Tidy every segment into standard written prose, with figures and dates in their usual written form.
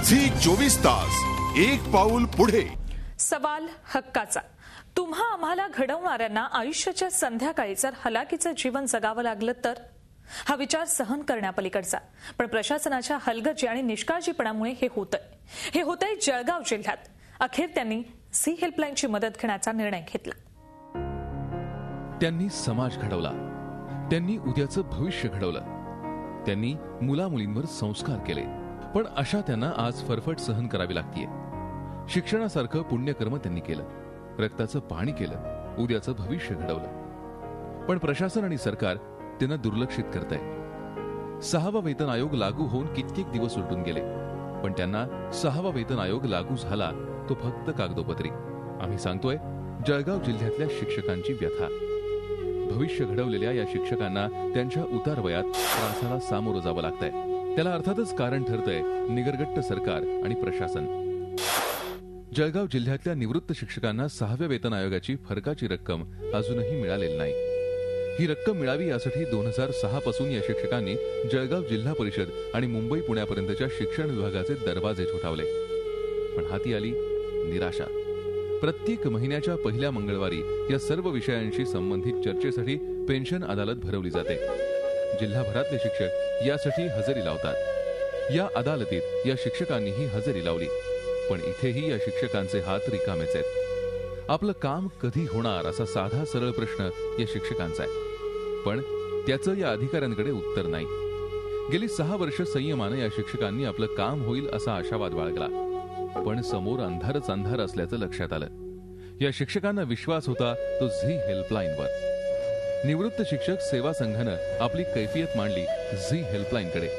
Zee 24 तास एक पाऊल पुढे। सवाल हक्काचा। तुम्हा आम्हाला घडवणाऱ्यांना आयुष्याच्या संध्याकाळी जर हलाखीचं जीवन जगावं लागलं तर? हा विचार सहन करण्यापलीकडचा, पण प्रशासनाच्या हलगर्जी आणि निष्काळजीपणामुळे हे होतंय जळगाव जिल्ह्यात। अखेर त्यांनी झी हेल्पलाईनची मदत घेण्याचा निर्णय घेतला। त्यांनी समाज घडवला, त्यांनी उद्याचं भविष्य घडवलं, त्यांनी मुलामुलींवर संस्कार केले, पण अशा त्यांना आज फरफट सहन करावी लागतीये। शिक्षणासारखं पुण्यकर्म त्यांनी केलं, रक्ताचं पाणी केलं, उद्याचं भविष्य घडवलं, पण प्रशासन आणि सरकार त्यांना दुर्लक्षित करतंय। 6वा वेतन आयोग लागू होऊन कित्येक दिवस उलटून गेले, पण त्यांना 6वा वेतन आयोग लागू झाला तो फक्त कागदोपत्री। आम्ही सांगतोय जळगाव जिल्ह्यातल्या शिक्षकांची व्यथा। भविष्य घडवलेल्या या शिक्षकांना त्यांच्या उतार वयात त्रासाला सामोरं जावं लागतंय। त्याला अर्थातच कारण ठरतंय निगरगट्ट सरकार आणि प्रशासन। जळगाव जिल्ह्यातल्या निवृत्त शिक्षकांना 6व्या वेतन आयोगाची फरकाची रक्कम अजूनही मिळालेली नाही। ही रक्कम मिळावी यासाठी 2006 पासून या शिक्षकांनी जळगाव जिल्हा परिषद आणि मुंबई पुण्यापर्यंतच्या शिक्षण विभागाचे दरवाजे ठोठावले, पण हाती आली निराशा। प्रत्येक महिन्याच्या पहिल्या मंगळवारी या सर्व विषयांशी संबंधित चर्चेसाठी पेन्शन अदालत भरवली जाते। जिल्हाभरातले शिक्षक यासाठी हजेरी लावतात। या अदालतीत या शिक्षकांनीही हजेरी लावली, पण इथेही या शिक्षकांचे हात रिकामेच आहेत। आपलं काम कधी होणार असा साधा सरळ प्रश्न या शिक्षकांचा आहे, पण त्याचं या अधिकाऱ्यांकडे उत्तर नाही। गेली 6 वर्ष संयमानं या शिक्षकांनी आपलं काम होईल असा आशावाद बाळगला, पण समोर अंधारच अंधार असल्याचं लक्षात आलं। या शिक्षकांना विश्वास होता तो झी हेल्पलाईनवर। निवृत्त शिक्षक सेवा संघानं आपली कैफियत मांडली झी हेल्पलाईनकडे।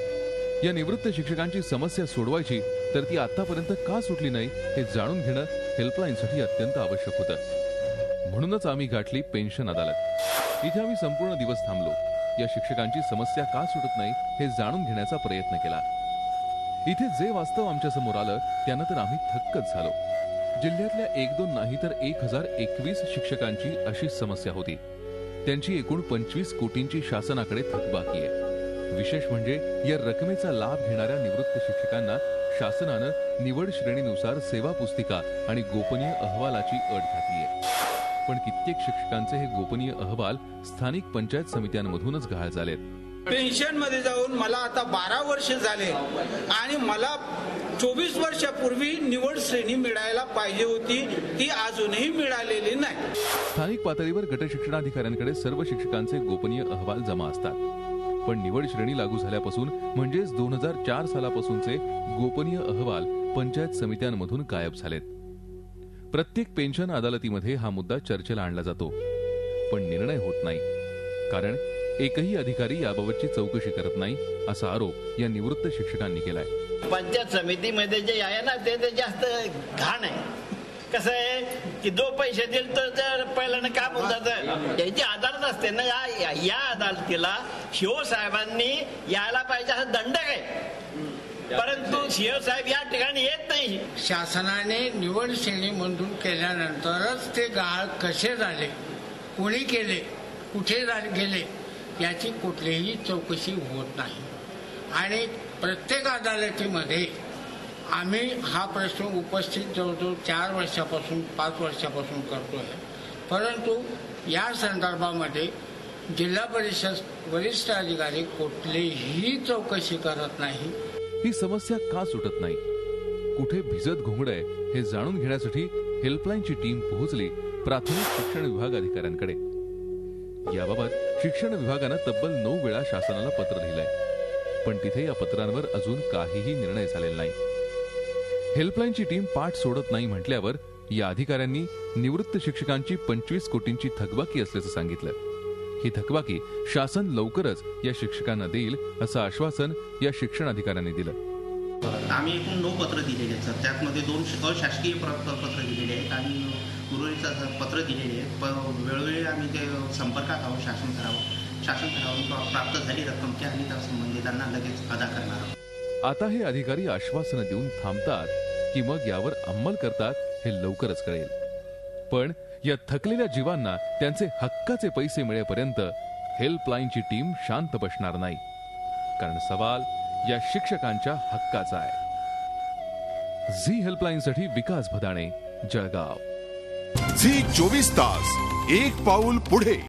या निवृत्त शिक्षकांची समस्या सोडवायची तर ती आतापर्यंत का सुटली नाही हे जाणून घेणं हेल्पलाईनसाठी अत्यंत आवश्यक होतं। म्हणूनच आम्ही गाठली पेन्शन अदालत। इथे आम्ही संपूर्ण दिवस थांबलो, या शिक्षकांची समस्या का सुटत नाही हे जाणून घेण्याचा प्रयत्न केला। इथे जे वास्तव आमच्या समोर आलं त्यानं तर आम्ही थक्कच झालो। जिल्ह्यातल्या 1-2 नाही तर 1021 शिक्षकांची अशीच समस्या होती। त्यांची एकूण 25 कोटींची शासनाकडे थकबाकी आहे। विशेष म्हणजे या रकमेचा लाभ घेणाऱ्या निवृत्त शिक्षकांना शासनानं निवड श्रेणीनुसार सेवा पुस्तिका आणि गोपनीय अहवालाची अट घातली आहे, पण कित्येक शिक्षकांचे हे गोपनीय अहवाल स्थानिक पंचायत समित्यांमधूनच गहाळ झालेत। पेन्शन मध्ये जाऊन मला आता 12 वर्ष झाले आणि मला 24 वर्षापूर्वी निवड श्रेणी मिळायला पाहिजे होती, ती अजूनही मिळालेली नाही। स्थानिक पातळीवर गट शिक्षणाधिकाऱ्यांकडे सर्व शिक्षकांचे गोपनीय अहवाल जमा असतात, पण निवड श्रेणी लागू झाल्यापासून म्हणजेच 2004 सालापासूनचे गोपनीय अहवाल पंचायत समित्यांमधून गायब झालेत। प्रत्येक पेन्शन अदालतीमध्ये हा मुद्दा चर्चेला आणला जातो, पण निर्णय होत नाही, कारण एकही अधिकारी याबाबतची चौकशी करत नाही असा आरोप या निवृत्त शिक्षकांनी केलाय। पंचायत समितीमध्ये जे आहे ना ते जास्त घाण आहे। कसं आहे की जो पैसे दिले तर पहिल्यानं काम होऊन जातं, याची अदालत असते ना। या अदालतीला शिव साहेबांनी यायला पाहिजे असं दंडक आहे, परंतु शिव साहेब या ठिकाणी येत नाही। शासनाने निवड श्रेणी मंजूर केल्यानंतरच ते गहाळ कसे झाले, कोणी केले, कुठे गेले याची कुठलीही चौकशी होत नाही। आणि प्रत्येक अदालतीमध्ये आम्ही हा प्रश्न उपस्थित जवळजवळ 4 वर्षापासून 5 वर्षापासून करतोय, परंतु या संदर्भामध्ये जिल्हा परिषद वरिष्ठ अधिकारी कुठलीही चौकशी करत नाही। ही समस्या का सुटत नाही, कुठे भिजत घोंगड आहे हे जाणून घेण्यासाठी हेल्पलाईनची टीम पोहोचली प्राथमिक शिक्षण विभाग अधिकाऱ्यांकडे। याबाबत शिक्षण विभागानं तब्बल 9 वेळा शासनाला पत्र लिहिलंय, पण तिथे या पत्रांवर अजून काहीही निर्णय झालेला नाही। हेल्पलाईनची टीम पाठ सोडत नाही म्हटल्यावर या अधिकाऱ्यांनी निवृत्त शिक्षकांची 25 कोटींची थकबाकी असल्याचं सांगितलं। ही थकबाकी शासन लवकरच या शिक्षकांना देईल असं आश्वासन या शिक्षण अधिकाऱ्यांनी दिलं। आम्ही एकूण 9 पत्र दिलेले आहेत सर, त्यामध्ये 2 अशासकीय पत्र दिलेले आहेत आणि उर्वरित पत्र दिलेले आहेत। वेळोवेळी आम्ही ते संपर्कात आहोत शासन स्तरावर प्राप्त झाली रक्कम की आम्ही त्या संबंधितांना लगेच अदा करणार आहोत। आता हे अधिकारी आश्वासनं देऊन थांबतात की मग यावर अंमल करतात हे लवकरच कळेल, पण या थकलेल्या जीवांना त्यांचे हक्काचे पैसे मिळेपर्यंत हेल्पलाईनची टीम शांत बसणार नाही, कारण सवाल या शिक्षकांच्या हक्काचा आहे। झी हेल्पलाईन साठी विकास भदाणे, जळगाव. झी 24 तास एक पाऊल पुढे.